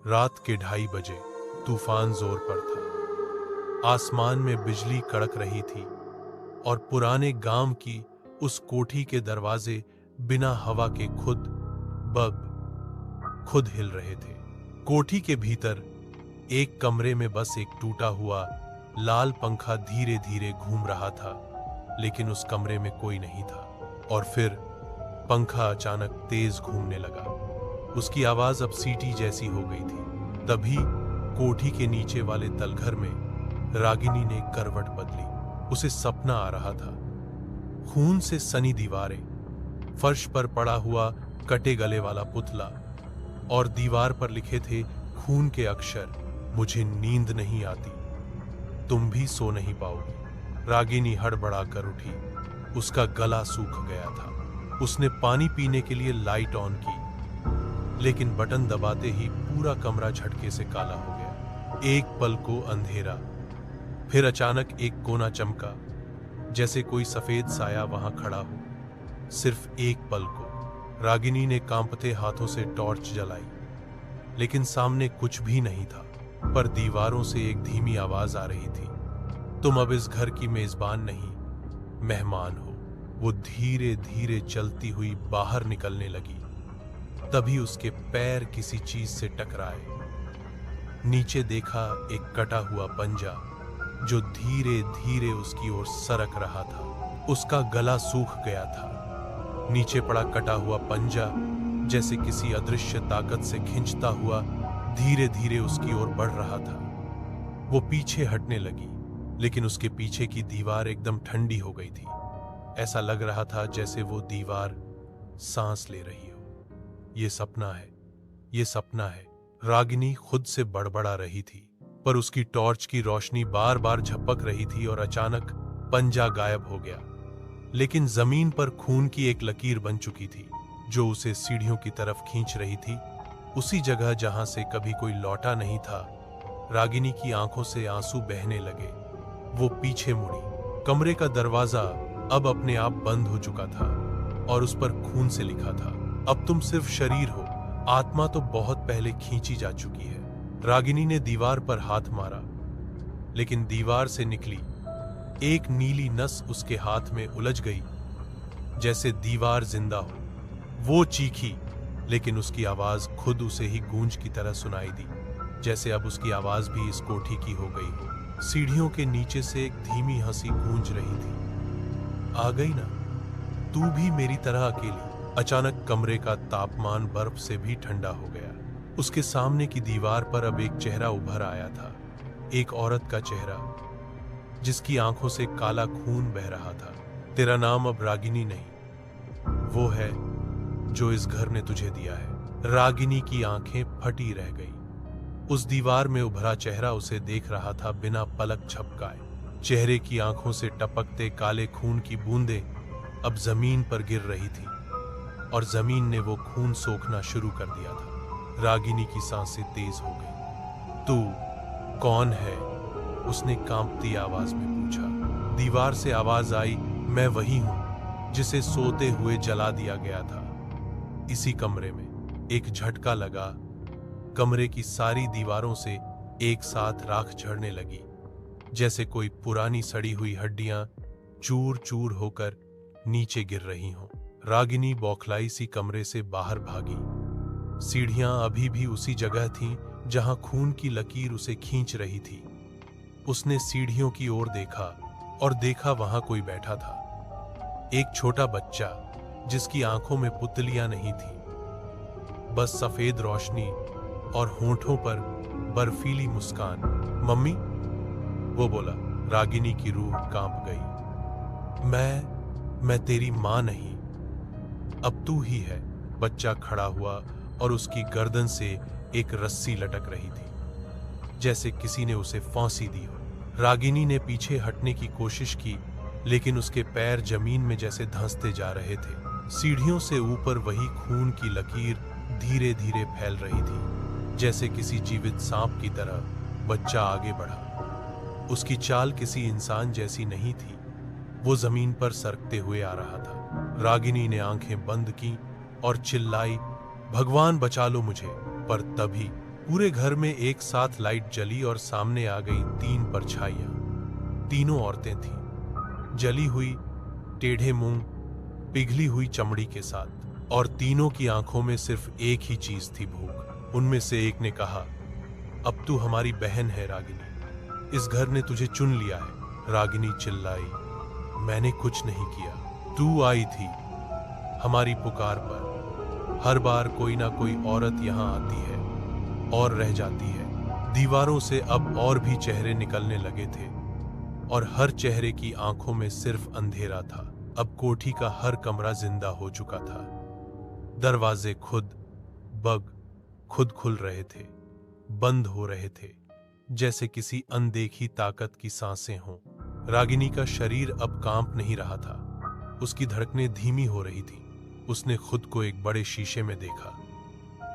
रात के 2:30 बजे तूफान जोर पर था। आसमान में बिजली कड़क रही थी और पुराने गांव की उस कोठी के दरवाजे बिना हवा के खुद हिल रहे थे। कोठी के भीतर एक कमरे में बस एक टूटा हुआ लाल पंखा धीरे धीरे घूम रहा था, लेकिन उस कमरे में कोई नहीं था। और फिर पंखा अचानक तेज घूमने लगा। उसकी आवाज अब सीटी जैसी हो गई थी। तभी कोठी के नीचे वाले तलघर में रागिनी ने करवट बदली। उसे सपना आ रहा था। खून से सनी दीवारें, फर्श पर पड़ा हुआ कटे गले वाला पुतला और दीवार पर लिखे थे खून के अक्षर, मुझे नींद नहीं आती, तुम भी सो नहीं पाओगी। रागिनी हड़बड़ा कर उठी। उसका गला सूख गया था। उसने पानी पीने के लिए लाइट ऑन की, लेकिन बटन दबाते ही पूरा कमरा झटके से काला हो गया। एक पल को अंधेरा, फिर अचानक एक कोना चमका, जैसे कोई सफेद साया वहां खड़ा हो। सिर्फ एक पल को। रागिनी ने कांपते हाथों से टॉर्च जलाई, लेकिन सामने कुछ भी नहीं था। पर दीवारों से एक धीमी आवाज आ रही थी, तुम अब इस घर की मेजबान नहीं, मेहमान हो। वो धीरे धीरे चलती हुई बाहर निकलने लगी। तभी उसके पैर किसी चीज से टकराए। नीचे देखा एक कटा हुआ पंजा जो धीरे धीरे उसकी ओर सरक रहा था। उसका गला सूख गया था। नीचे पड़ा कटा हुआ पंजा जैसे किसी अदृश्य ताकत से खींचता हुआ धीरे धीरे उसकी ओर बढ़ रहा था। वो पीछे हटने लगी, लेकिन उसके पीछे की दीवार एकदम ठंडी हो गई थी। ऐसा लग रहा था जैसे वो दीवार सांस ले रही हो। ये सपना है, ये सपना है। रागिनी खुद से बड़बड़ा रही थी, पर उसकी टॉर्च की रोशनी बार बार झपक रही थी और अचानक पंजा गायब हो गया। लेकिन जमीन पर खून की एक लकीर बन चुकी थी, जो उसे सीढ़ियों की तरफ खींच रही थी, उसी जगह जहां से कभी कोई लौटा नहीं था। रागिनी की आंखों से आंसू बहने लगे। वो पीछे मुड़ी। कमरे का दरवाजा अब अपने आप बंद हो चुका था और उस पर खून से लिखा था, अब तुम सिर्फ शरीर हो, आत्मा तो बहुत पहले खींची जा चुकी है। रागिनी ने दीवार पर हाथ मारा, लेकिन दीवार से निकली एक नीली नस उसके हाथ में उलझ गई, जैसे दीवार जिंदा हो। वो चीखी, लेकिन उसकी आवाज खुद उसे ही गूंज की तरह सुनाई दी, जैसे अब उसकी आवाज भी इस कोठी की हो गई हो। सीढ़ियों के नीचे से एक धीमी हंसी गूंज रही थी, आ गई ना, तू भी मेरी तरह अकेली। अचानक कमरे का तापमान बर्फ से भी ठंडा हो गया। उसके सामने की दीवार पर अब एक चेहरा उभर आया था, एक औरत का चेहरा, जिसकी आंखों से काला खून बह रहा था। तेरा नाम अब रागिनी नहीं, वो है जो इस घर ने तुझे दिया है। रागिनी की आंखें फटी रह गई। उस दीवार में उभरा चेहरा उसे देख रहा था बिना पलक झपकाए। चेहरे की आंखों से टपकते काले खून की बूंदें अब जमीन पर गिर रही थी और जमीन ने वो खून सोखना शुरू कर दिया था। रागिनी की सांसें तेज हो गई। तू कौन है? उसने कांपती आवाज में पूछा। दीवार से आवाज आई, मैं वही हूं जिसे सोते हुए जला दिया गया था। इसी कमरे में एक झटका लगा। कमरे की सारी दीवारों से एक साथ राख झड़ने लगी, जैसे कोई पुरानी सड़ी हुई हड्डियां चूर चूर होकर नीचे गिर रही हों। रागिनी बौखलाई सी कमरे से बाहर भागी। सीढ़ियां अभी भी उसी जगह थीं जहां खून की लकीर उसे खींच रही थी। उसने सीढ़ियों की ओर देखा और देखा वहां कोई बैठा था, एक छोटा बच्चा जिसकी आंखों में पुतलियां नहीं थी, बस सफेद रोशनी और होंठों पर बर्फीली मुस्कान। मम्मी, वो बोला। रागिनी की रूह कांप गई। मैं तेरी मां नहीं, अब तू ही है। बच्चा खड़ा हुआ और उसकी गर्दन से एक रस्सी लटक रही थी, जैसे किसी ने उसे फांसी दी हो। रागिनी ने पीछे हटने की कोशिश की, लेकिन उसके पैर जमीन में जैसे धंसते जा रहे थे। सीढ़ियों से ऊपर वही खून की लकीर धीरे धीरे फैल रही थी, जैसे किसी जीवित सांप की तरह। बच्चा आगे बढ़ा। उसकी चाल किसी इंसान जैसी नहीं थी। वो जमीन पर सरकते हुए आ रहा था। रागिनी ने आंखें बंद की और चिल्लाई, भगवान बचा लो मुझे। पर तभी पूरे घर में एक साथ लाइट जली और सामने आ गई 3 परछाइयां। तीनों औरतें थीं, जली हुई, टेढ़े मुंह, पिघली हुई चमड़ी के साथ, और तीनों की आंखों में सिर्फ एक ही चीज थी, भूख। उनमें से एक ने कहा, अब तू हमारी बहन है रागिनी, इस घर ने तुझे चुन लिया है। रागिनी चिल्लाई, मैंने कुछ नहीं किया, तू आई थी हमारी पुकार पर। हर बार कोई ना कोई औरत यहाँ आती है और रह जाती है। दीवारों से अब और भी चेहरे निकलने लगे थे और हर चेहरे की आंखों में सिर्फ अंधेरा था। अब कोठी का हर कमरा जिंदा हो चुका था। दरवाजे खुद खुल रहे थे, बंद हो रहे थे, जैसे किसी अनदेखी ताकत की सांसें हों। रागिनी का शरीर अब कांप नहीं रहा था, उसकी धड़कनें धीमी हो रही थी। उसने खुद को एक बड़े शीशे में देखा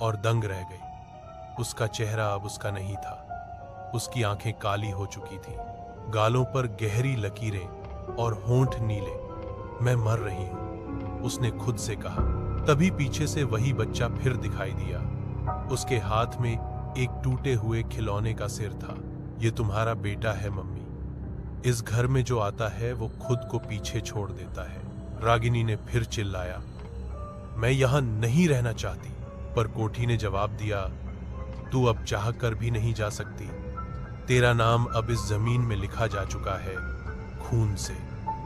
और दंग रह गई। उसका चेहरा अब उसका नहीं था, उसकी आंखें काली हो चुकी थीं, गालों पर गहरी लकीरें और होंठ नीले। मैं मर रही हूं, उसने खुद से कहा। तभी पीछे से वही बच्चा फिर दिखाई दिया। उसके हाथ में एक टूटे हुए खिलौने का सिर था। ये तुम्हारा बेटा है मम्मी, इस घर में जो आता है वो खुद को पीछे छोड़ देता है। रागिनी ने फिर चिल्लाया, मैं यहां नहीं रहना चाहती। पर कोठी ने जवाब दिया, तू अब चाह कर भी नहीं जा सकती। तेरा नाम अब इस जमीन में लिखा जा चुका है, खून से।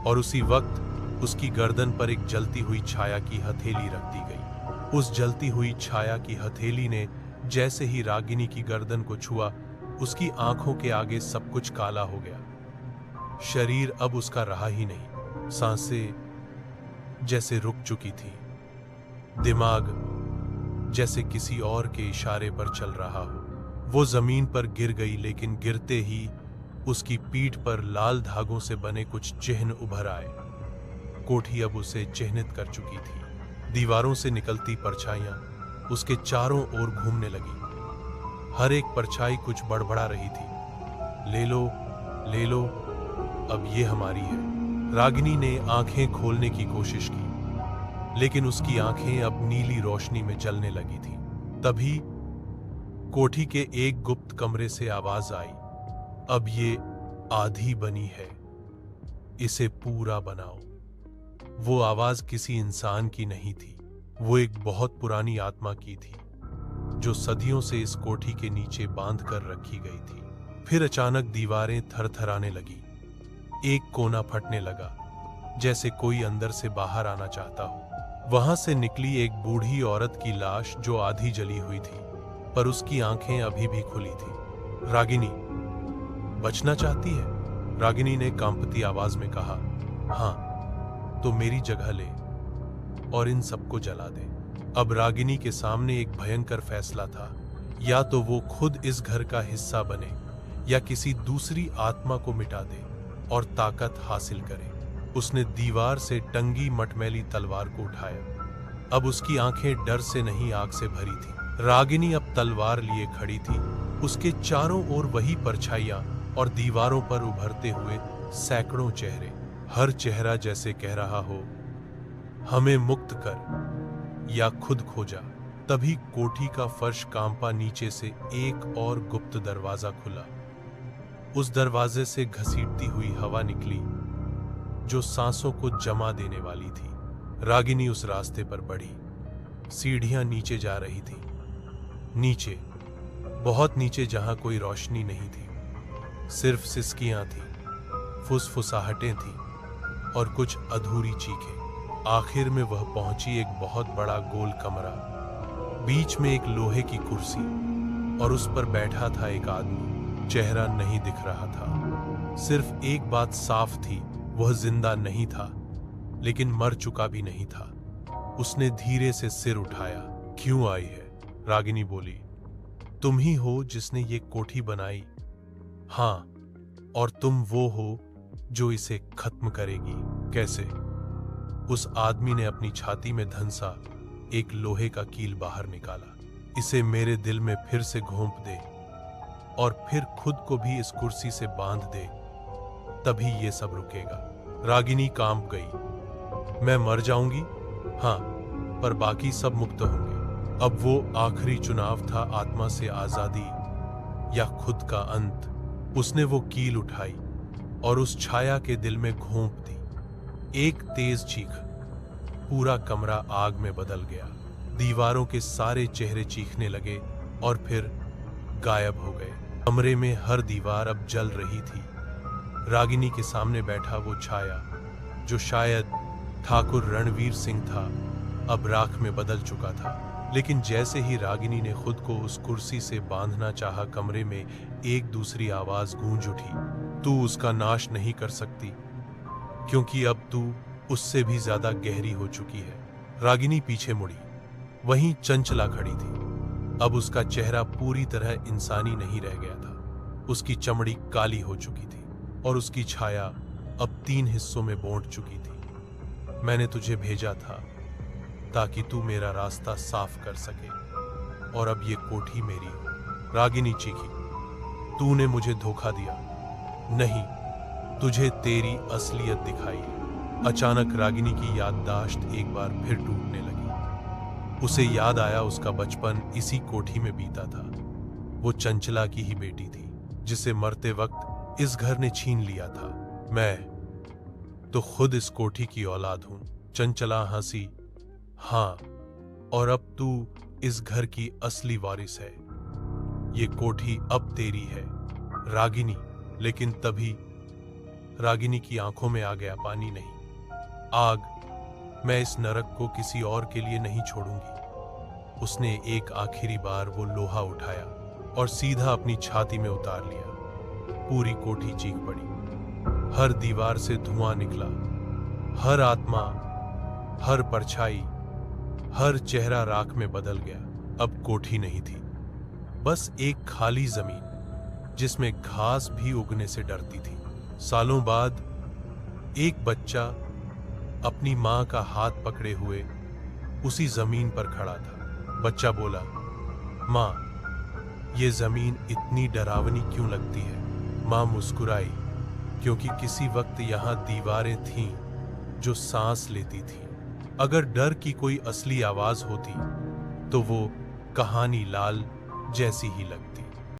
और उसी वक्त उसकी गर्दन पर एक जलती हुई छाया की हथेली रख दी गई। उस जलती हुई छाया की हथेली ने जैसे ही रागिनी की गर्दन को छुआ, उसकी आंखों के आगे सब कुछ काला हो गया। शरीर अब उसका रहा ही नहीं, सांसें जैसे रुक चुकी थी, दिमाग जैसे किसी और के इशारे पर चल रहा हो। वो जमीन पर गिर गई, लेकिन गिरते ही उसकी पीठ पर लाल धागों से बने कुछ चिन्ह उभर आए। कोठी अब उसे चिन्हित कर चुकी थी। दीवारों से निकलती परछाइयां उसके चारों ओर घूमने लगी। हर एक परछाई कुछ बड़बड़ा रही थी, ले लो, ले लो, अब ये हमारी है। रागिनी ने आंखें खोलने की कोशिश की, लेकिन उसकी आंखें अब नीली रोशनी में जलने लगी थीं। तभी कोठी के एक गुप्त कमरे से आवाज आई, अब ये आधी बनी है, इसे पूरा बनाओ। वो आवाज किसी इंसान की नहीं थी, वो एक बहुत पुरानी आत्मा की थी, जो सदियों से इस कोठी के नीचे बांध कर रखी गई थी। फिर अचानक दीवारें थरथराने लगी, एक कोना फटने लगा, जैसे कोई अंदर से बाहर आना चाहता हो। वहां से निकली एक बूढ़ी औरत की लाश, जो आधी जली हुई थी, पर उसकी आंखें अभी भी खुली थी। रागिनी, बचना चाहती है? रागिनी ने कांपती आवाज में कहा, हां, तो मेरी जगह ले और इन सबको जला दे। अब रागिनी के सामने एक भयंकर फैसला था, या तो वो खुद इस घर का हिस्सा बने या किसी दूसरी आत्मा को मिटा दे और ताकत हासिल करे। उसने दीवार से टंगी मटमैली तलवार को उठाया। अब उसकी आंखें डर से नहीं, आग से भरी थी। रागिनी अब तलवार लिए खड़ी थी, उसके चारों ओर वही परछाइयां और दीवारों पर उभरते हुए सैकड़ों चेहरे। हर चेहरा जैसे कह रहा हो, हमें मुक्त कर या खुद खो जा। तभी कोठी का फर्श कांपा, नीचे से एक और गुप्त दरवाजा खुला। उस दरवाजे से घसीटती हुई हवा निकली, जो सांसों को जमा देने वाली थी। रागिनी उस रास्ते पर बढ़ी। सीढ़ियां नीचे जा रही थी, नीचे, बहुत नीचे, जहां कोई रोशनी नहीं थी, सिर्फ सिसकियां थी, फुसफुसाहटें थी और कुछ अधूरी चीखें। आखिर में वह पहुंची एक बहुत बड़ा गोल कमरा। बीच में एक लोहे की कुर्सी और उस पर बैठा था एक आदमी। चेहरा नहीं दिख रहा था, सिर्फ एक बात साफ थी, वह जिंदा नहीं था, लेकिन मर चुका भी नहीं था। उसने धीरे से सिर उठाया। क्यों आई है? रागिनी बोली। तुम ही हो जिसने ये कोठी बनाई। हां, और तुम वो हो जो इसे खत्म करेगी। कैसे? उस आदमी ने अपनी छाती में धंसा एक लोहे का कील बाहर निकाला। इसे मेरे दिल में फिर से घोंप दे और फिर खुद को भी इस कुर्सी से बांध दे, तभी ये सब रुकेगा। रागिनी कांप गई। मैं मर जाऊंगी? हां, पर बाकी सब मुक्त होंगे। अब वो आखिरी चुनाव था, आत्मा से आजादी या खुद का अंत। उसने वो कील उठाई और उस छाया के दिल में घोंप दी। एक तेज चीख, पूरा कमरा आग में बदल गया। दीवारों के सारे चेहरे चीखने लगे और फिर गायब हो गए। कमरे में हर दीवार अब जल रही थी। रागिनी के सामने बैठा वो छाया, जो शायद ठाकुर रणवीर सिंह था, अब राख में बदल चुका था। लेकिन जैसे ही रागिनी ने खुद को उस कुर्सी से बांधना चाहा, कमरे में एक दूसरी आवाज गूंज उठी, तू उसका नाश नहीं कर सकती, क्योंकि अब तू उससे भी ज्यादा गहरी हो चुकी है। रागिनी पीछे मुड़ी। वहीं चंचला खड़ी थी। अब उसका चेहरा पूरी तरह इंसानी नहीं रह गया था। उसकी चमड़ी काली हो चुकी थी और उसकी छाया अब 3 हिस्सों में बांट चुकी थी। मैंने तुझे भेजा था ताकि तू मेरा रास्ता साफ कर सके, और अब ये कोठी मेरी हो। रागिनी चीखी, तूने मुझे धोखा दिया। नहीं, तुझे तेरी असलियत दिखाई। अचानक रागिनी की याददाश्त एक बार फिर टूटने लगी। उसे याद आया उसका बचपन इसी कोठी में बीता था। वो चंचला की ही बेटी थी, जिसे मरते वक्त इस घर ने छीन लिया था। मैं तो खुद इस कोठी की औलाद हूं। चंचला हंसी, हाँ, और अब तू इस घर की असली वारिस है। ये कोठी अब तेरी है, रागिनी। लेकिन तभी रागिनी की आंखों में आ गया पानी नहीं, आग। मैं इस नरक को किसी और के लिए नहीं छोड़ूंगी। उसने एक आखिरी बार वो लोहा उठाया और सीधा अपनी छाती में उतार लिया। पूरी कोठी चीख पड़ी। हर दीवार से धुआं निकला। हर आत्मा, हर परछाई, हर चेहरा राख में बदल गया। अब कोठी नहीं थी, बस एक खाली जमीन जिसमें घास भी उगने से डरती थी। सालों बाद एक बच्चा अपनी मां का हाथ पकड़े हुए उसी जमीन पर खड़ा था। बच्चा बोला, मां, ये जमीन इतनी डरावनी क्यों लगती है? मां मुस्कुराई, क्योंकि किसी वक्त यहां दीवारें थीं जो सांस लेती थीं। अगर डर की कोई असली आवाज होती तो वो कहानी लाल जैसी ही लगती।